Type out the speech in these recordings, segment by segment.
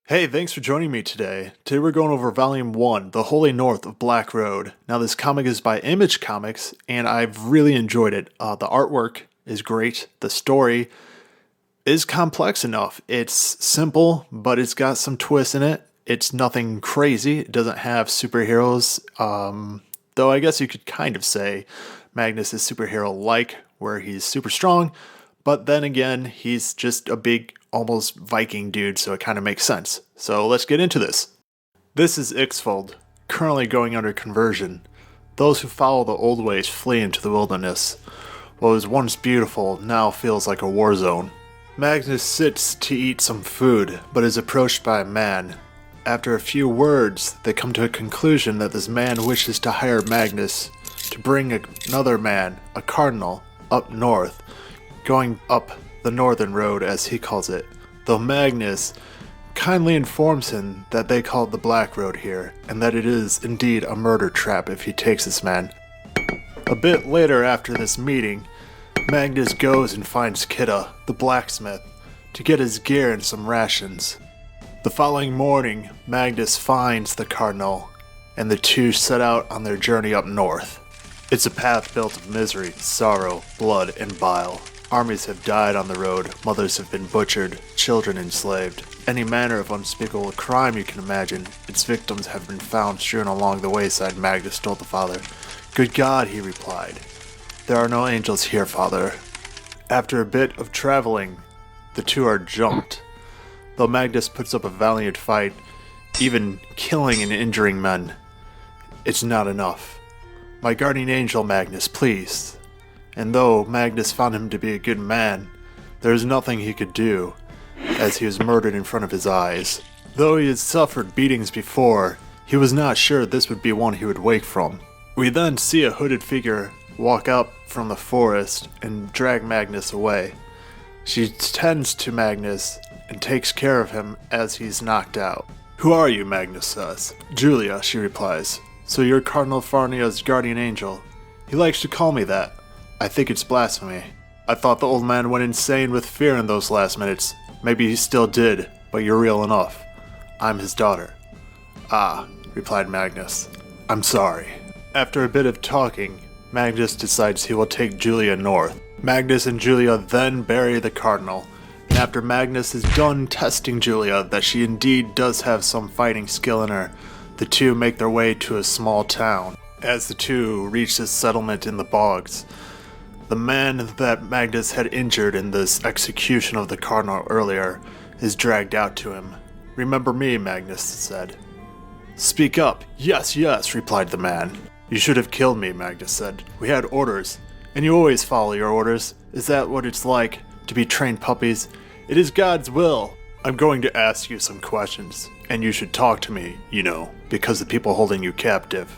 Hey, thanks for joining me today. Today we're going over Volume 1, The Holy North of Black Road. Now this comic is by Image Comics, and I've really enjoyed it. The artwork is great. The story is complex enough. It's simple, but it's got some twists in it. It's nothing crazy. It doesn't have superheroes, though I guess you could kind of say Magnus is superhero-like, where he's super strong, but then again, he's just a big, almost Viking dude, so it kind of makes sense. So let's get into this. This is Ixfold, currently going under conversion. Those who follow the old ways flee into the wilderness. What was once beautiful now feels like a war zone. Magnus sits to eat some food, but is approached by a man. After a few words, they come to a conclusion that this man wishes to hire Magnus to bring another man, a cardinal, up north, going up the northern road as he calls it, though Magnus kindly informs him that they call it the Black Road here, and that it is indeed a murder trap if he takes this man. A bit later after this meeting, Magnus goes and finds Kidda, the blacksmith, to get his gear and some rations. The following morning, Magnus finds the cardinal, and the two set out on their journey up north. It's a path built of misery, sorrow, blood, and bile. Armies have died on the road, mothers have been butchered, children enslaved. Any manner of unspeakable crime you can imagine, its victims have been found strewn along the wayside, Magnus told the father. Good God, he replied. There are no angels here, father. After a bit of traveling, the two are jumped. Though Magnus puts up a valiant fight, even killing and injuring men, it's not enough. My guardian angel, Magnus, please. And though Magnus found him to be a good man, there is nothing he could do, as he was murdered in front of his eyes. Though he had suffered beatings before, he was not sure this would be one he would wake from. We then see a hooded figure walk up from the forest and drag Magnus away. She tends to Magnus and takes care of him as he's knocked out. Who are you? Magnus says. Julia, she replies. So you're Cardinal Farnia's guardian angel. He likes to call me that. I think it's blasphemy. I thought the old man went insane with fear in those last minutes. Maybe he still did, but you're real enough. I'm his daughter. Ah, replied Magnus. I'm sorry. After a bit of talking, Magnus decides he will take Julia north. Magnus and Julia then bury the cardinal, and after Magnus is done testing Julia that she indeed does have some fighting skill in her, the two make their way to a small town. As the two reach this settlement in the bogs, the man that Magnus had injured in this execution of the cardinal earlier is dragged out to him. Remember me, Magnus said. Speak up. Yes, yes, replied the man. You should have killed me, Magnus said. We had orders, and you always follow your orders. Is that what it's like, to be trained puppies? It is God's will. I'm going to ask you some questions, and you should talk to me, you know, because the people holding you captive,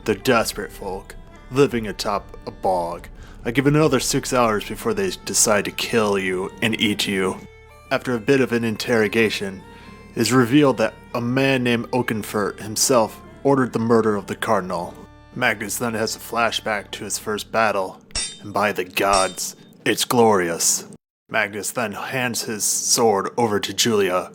they're desperate folk, living atop a bog. I give another 6 hours before they decide to kill you and eat you. After a bit of an interrogation, it is revealed that a man named Oakenfurt himself ordered the murder of the cardinal. Magnus then has a flashback to his first battle, and by the gods, it's glorious. Magnus then hands his sword over to Julia,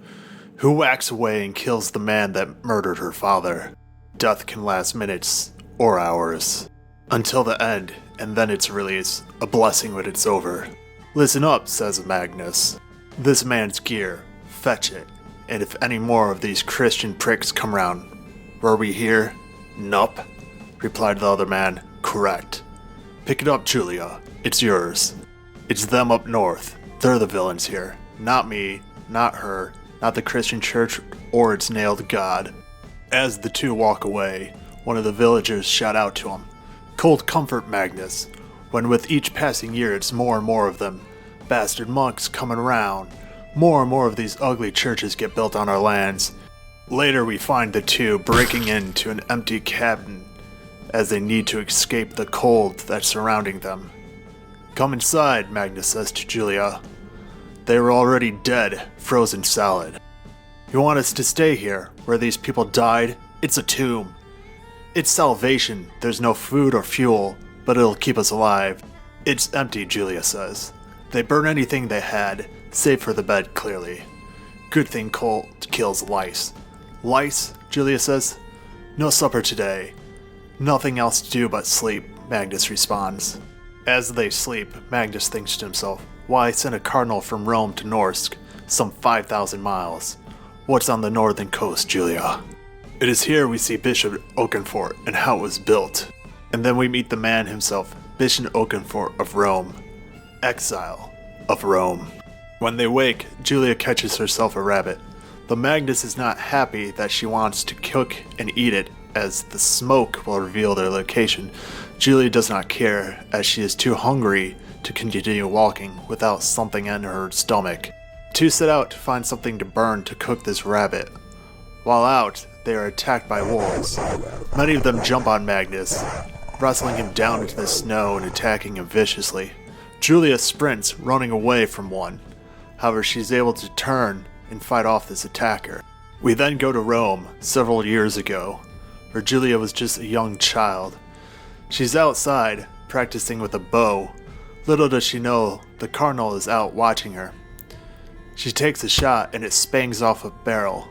who whacks away and kills the man that murdered her father. Death can last minutes or hours, until the end, and then its release, a blessing when it's over. Listen up, says Magnus. This man's gear, fetch it, and if any more of these Christian pricks come round. Were we here? Nup, replied the other man. Correct. Pick it up, Julia. It's yours. It's them up north. They're the villains here. Not me, not her, not the Christian church or its nailed God. As the two walk away, one of the villagers shout out to him. Cold comfort, Magnus, when with each passing year it's more and more of them. Bastard monks coming around. More and more of these ugly churches get built on our lands. Later we find the two breaking into an empty cabin as they need to escape the cold that's surrounding them. Come inside, Magnus says to Julia. They were already dead, frozen solid. You want us to stay here, where these people died? It's a tomb. It's salvation. There's no food or fuel, but it'll keep us alive. It's empty, Julia says. They burn anything they had, save for the bed, clearly. Good thing cold kills lice. Lice, Julia says. No supper today. Nothing else to do but sleep, Magnus responds. As they sleep, Magnus thinks to himself, why send a cardinal from Rome to Norsk, some 5,000 miles? What's on the northern coast, Julia? It is here we see Bishop Oakenfort and how it was built. And then we meet the man himself, Bishop Oakenfort of Rome. Exile of Rome. When they wake, Julia catches herself a rabbit. Though Magnus is not happy that she wants to cook and eat it, as the smoke will reveal their location, Julia does not care, as she is too hungry to continue walking without something in her stomach. Two set out to find something to burn to cook this rabbit. While out, they are attacked by wolves. Many of them jump on Magnus, wrestling him down into the snow and attacking him viciously. Julia sprints, running away from one. However, she's able to turn and fight off this attacker. We then go to Rome, several years ago, where Julia was just a young child. She's outside, practicing with a bow. Little does she know, the cardinal is out watching her. She takes a shot and it spangs off a barrel.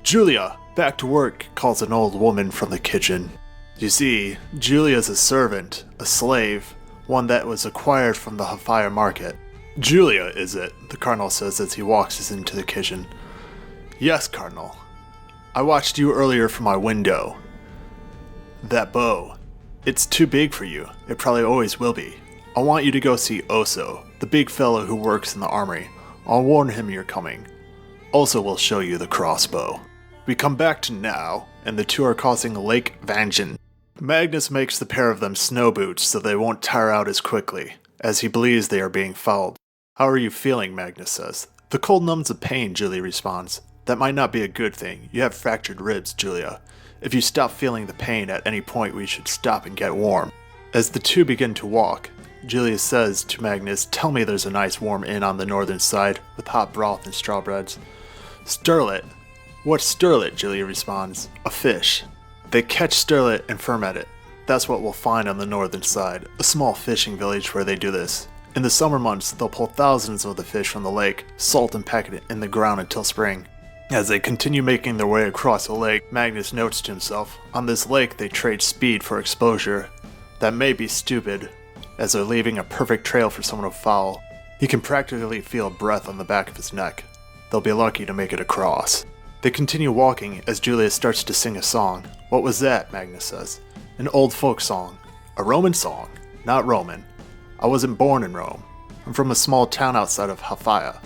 Julia, back to work, calls an old woman from the kitchen. You see, Julia is a servant, a slave, one that was acquired from the Hafire market. Julia, is it? The cardinal says as he walks us into the kitchen. Yes, Cardinal. I watched you earlier from my window. That bow. It's too big for you. It probably always will be. I want you to go see Oso, the big fellow who works in the armory. I'll warn him you're coming. Oso will show you the crossbow. We come back to now, and the two are crossing Lake Vangen. Magnus makes the pair of them snow boots so they won't tire out as quickly, as he believes they are being fouled. How are you feeling, Magnus says. The cold numbs the pain, Julia responds. That might not be a good thing. You have fractured ribs, Julia. If you stop feeling the pain at any point, we should stop and get warm. As the two begin to walk, Julia says to Magnus, tell me there's a nice warm inn on the northern side with hot broth and strawbreads. Sterlet. What's sterlet? Julia responds. A fish. They catch sterlet and ferment it. That's what we'll find on the northern side, a small fishing village where they do this. In the summer months, they'll pull thousands of the fish from the lake, salt and pack it in the ground until spring. As they continue making their way across the lake, Magnus notes to himself, on this lake they trade speed for exposure. That may be stupid, as they're leaving a perfect trail for someone to follow. He can practically feel breath on the back of his neck. They'll be lucky to make it across. They continue walking as Julia starts to sing a song. What was that? Magnus says. An old folk song. A Roman song. Not Roman. I wasn't born in Rome. I'm from a small town outside of Hafaya.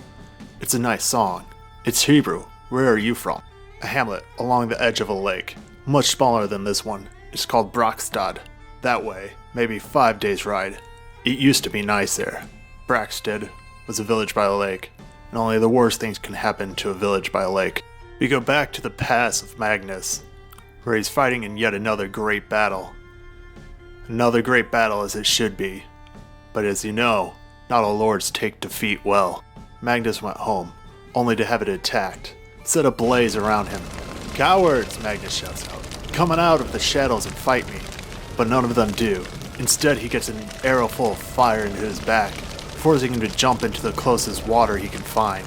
It's a nice song. It's Hebrew. Where are you from? A hamlet along the edge of a lake. Much smaller than this one. It's called Brakstad. That way, maybe 5 days' ride. It used to be nice there. Brakstad was a village by a lake, and only the worst things can happen to a village by a lake. We go back to the pass of Magnus, where he's fighting in yet another great battle. Another great battle as it should be. But as you know, not all lords take defeat well. Magnus went home, only to have it attacked, set ablaze around him. Cowards, Magnus shouts out, coming out of the shadows and fight me. But none of them do. Instead, he gets an arrow full of fire into his back, forcing him to jump into the closest water he can find.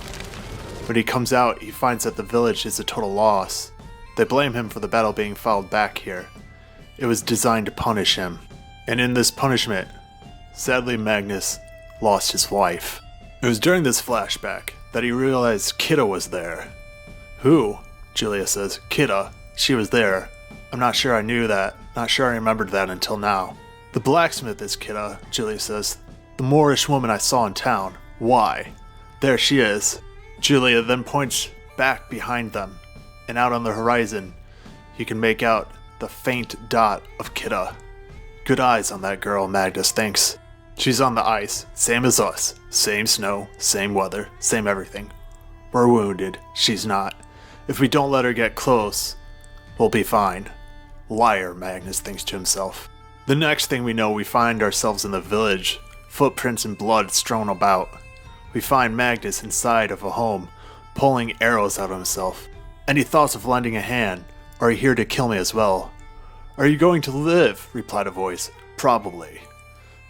When he comes out, he finds that the village is a total loss. They blame him for the battle being fouled back here. It was designed to punish him. And in this punishment, sadly Magnus lost his wife. It was during this flashback that he realized Kidda was there. Who? Julia says. Kidda. She was there. I'm not sure I knew that. Not sure I remembered that until now. The blacksmith is Kidda, Julia says. The Moorish woman I saw in town. Why? There she is. Julia then points back behind them, and out on the horizon, you can make out the faint dot of Kidda. Good eyes on that girl, Magnus thinks. She's on the ice, same as us. Same snow, same weather, same everything. We're wounded, she's not. If we don't let her get close, we'll be fine. Liar, Magnus thinks to himself. The next thing we know, we find ourselves in the village, footprints and blood strewn about. We find Magnus inside of a home, pulling arrows out of himself. Any thoughts of lending a hand? Or are you here to kill me as well? Are you going to live? Replied a voice. Probably.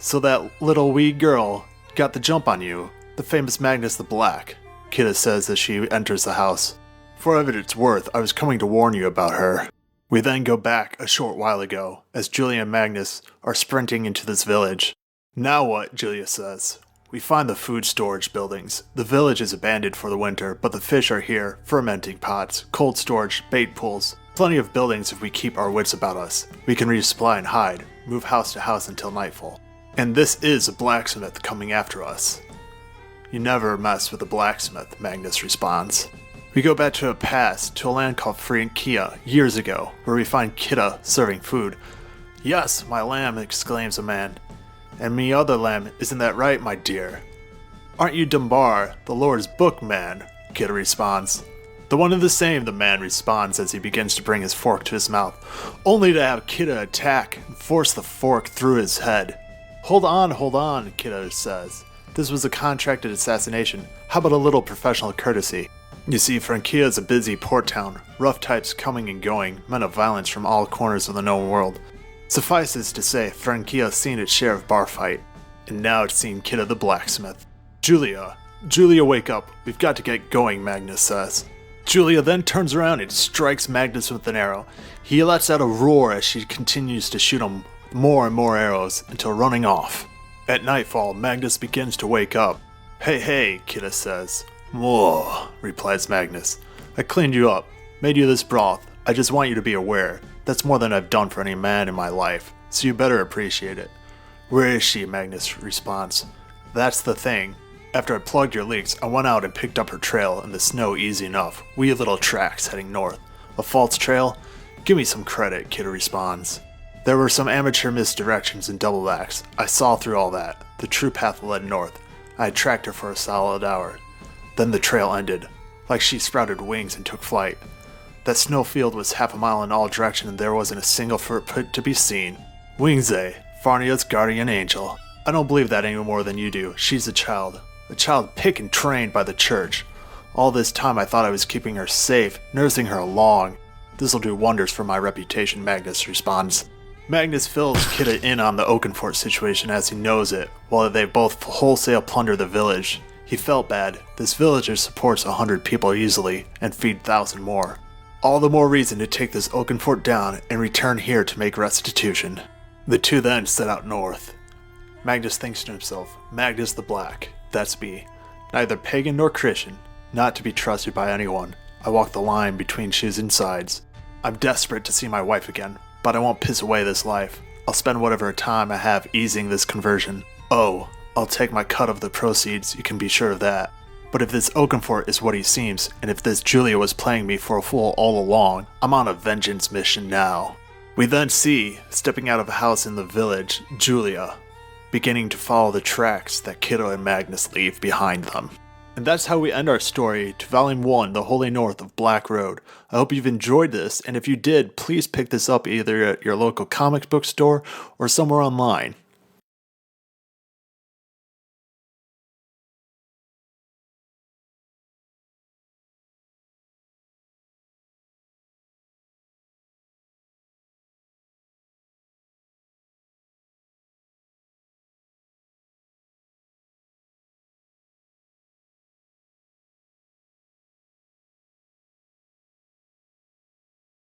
So that little wee girl got the jump on you, the famous Magnus the Black. Kida says as she enters the house. For whatever it's worth, I was coming to warn you about her. We then go back a short while ago, as Julia and Magnus are sprinting into this village. Now what? Julia says. We find the food storage buildings. The village is abandoned for the winter, but the fish are here, fermenting pots, cold storage, bait pools. Plenty of buildings if we keep our wits about us. We can resupply and hide, move house to house until nightfall. And this is a blacksmith coming after us. You never mess with a blacksmith, Magnus responds. We go back to a past, to a land called Francia, years ago, where we find Kida serving food. Yes, my lamb, exclaims a man. And me other lamb, isn't that right, my dear? Aren't you Dunbar, the Lord's bookman? Kida responds. The one and the same, the man responds as he begins to bring his fork to his mouth, only to have Kida attack and force the fork through his head. Hold on, Kida says. This was a contracted assassination. How about a little professional courtesy? You see, Francia is a busy port town, rough types coming and going, men of violence from all corners of the known world. Suffices to say, Francia has seen its share of bar fight, and now it's seen Kida the blacksmith. Julia, wake up. We've got to get going, Magnus says. Julia then turns around and strikes Magnus with an arrow. He lets out a roar as she continues to shoot him with more and more arrows until running off. At nightfall, Magnus begins to wake up. Hey, Kida says. Whoa, replies Magnus. I cleaned you up, made you this broth. I just want you to be aware. That's more than I've done for any man in my life, so you better appreciate it. Where is she? Magnus responds. That's the thing. After I plugged your leaks, I went out and picked up her trail in the snow easy enough. Wee little tracks heading north. A false trail? Give me some credit, Kida responds. There were some amateur misdirections and double acts. I saw through all that. The true path led north. I had tracked her for a solid hour. Then the trail ended, like she sprouted wings and took flight. That snowfield was half a mile in all directions and there wasn't a single footprint to be seen. Wingze, Farnia's guardian angel. I don't believe that any more than you do. She's a child picked and trained by the church. All this time I thought I was keeping her safe, nursing her along. This'll do wonders for my reputation, Magnus responds. Magnus fills Kida in on the Oakenfort situation as he knows it, while they both wholesale plunder the village. He felt bad. This villager supports 100 people easily, and feed 1,000 more. All the more reason to take this Oakenfort down and return here to make restitution. The two then set out north. Magnus thinks to himself, Magnus the Black, that's me. Neither pagan nor Christian, not to be trusted by anyone. I walk the line between shoes and sides. I'm desperate to see my wife again, but I won't piss away this life. I'll spend whatever time I have easing this conversion. Oh, I'll take my cut of the proceeds, you can be sure of that. But if this Oakenfort is what he seems, and if this Julia was playing me for a fool all along, I'm on a vengeance mission now. We then see, stepping out of a house in the village, Julia, beginning to follow the tracks that Kida and Magnus leave behind them. And that's how we end our story to Volume 1, The Holy North of Black Road. I hope you've enjoyed this, and if you did, please pick this up either at your local comic book store or somewhere online.